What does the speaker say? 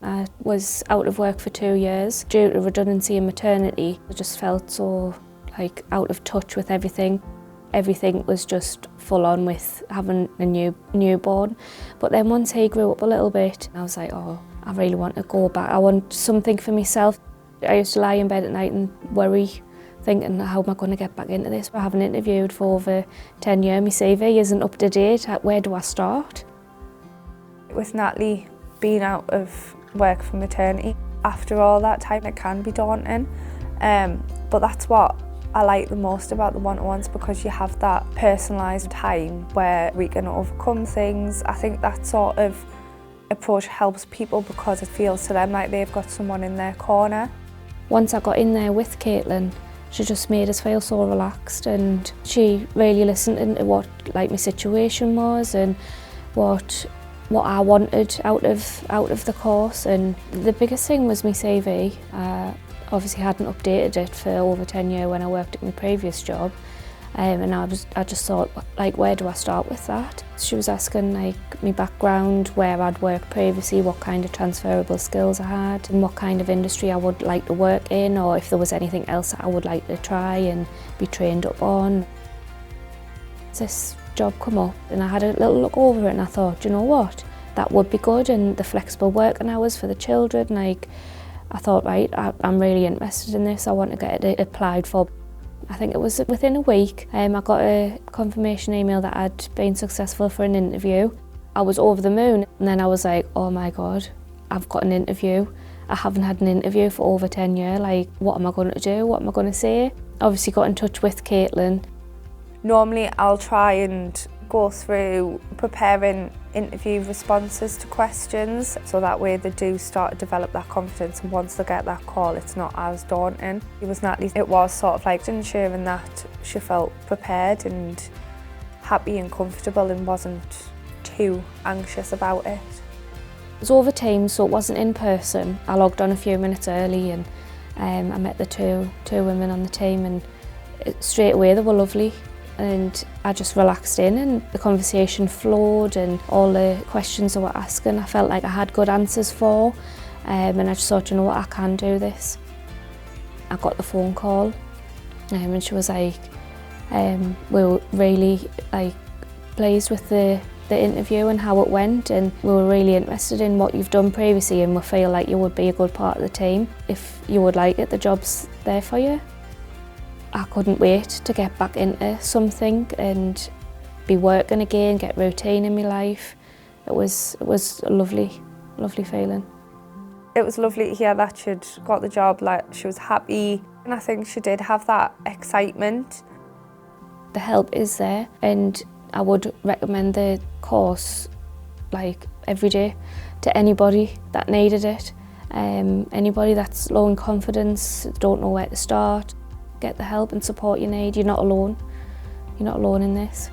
I was out of work for 2 years due to redundancy and maternity. I just felt so out of touch with everything. Everything was just full on with having a newborn. But then once he grew up a little bit, I was like, oh, I really want to go back. I want something for myself. I used to lie in bed at night and worry, thinking, how am I going to get back into this? I haven't interviewed for over 10 years. My CV isn't up to date. Where do I start? With Natalie being out of work for maternity, after all that time it can be daunting. But that's what I like the most about the one-to-ones, because you have that personalised time where we can overcome things. I think that sort of approach helps people because it feels to them like they've got someone in their corner. Once I got in there with Caitlin, she just made us feel so relaxed, and she really listened into what my situation was and what I wanted out of the course. And the biggest thing was my CV. Obviously hadn't updated it for over 10 years when I worked at my previous job, and I just thought, where do I start with that? She was asking my background, where I'd worked previously, what kind of transferable skills I had, and what kind of industry I would like to work in, or if there was anything else that I would like to try and be trained up on. This job come up and I had a little look over it and I thought, you know what, that would be good, and the flexible working hours for the children, I thought, right, I'm really interested in this, I want to get it applied for. I think it was within a week, I got a confirmation email that I'd been successful for an interview. I was over the moon, and then I was like, oh my God, I've got an interview. I haven't had an interview for over 10 years, what am I going to do, what am I going to say? Obviously got in touch with Caitlin. Normally I'll try and go through preparing interview responses to questions, so that way they do start to develop that confidence, and once they get that call it's not as daunting. It was Natalie, it was sort of ensuring that she felt prepared and happy and comfortable and wasn't too anxious about it. It was over Teams, so it wasn't in person. I logged on a few minutes early and I met the two women on the team, and straight away they were lovely. And I just relaxed in and the conversation flowed, and all the questions they were asking I felt like I had good answers for, and I just thought, you know what, I can do this. I got the phone call and she was like, we were really pleased with the interview and how it went, and we were really interested in what you've done previously, and we feel like you would be a good part of the team. If you would like it, the job's there for you. I couldn't wait to get back into something and be working again, get routine in my life. It was a lovely feeling. It was lovely to hear that she'd got the job, she was happy, and I think she did have that excitement. The help is there, and I would recommend the course every day to anybody that needed it. Anybody that's low in confidence, don't know where to start. Get the help and support you need. You're not alone. You're not alone in this.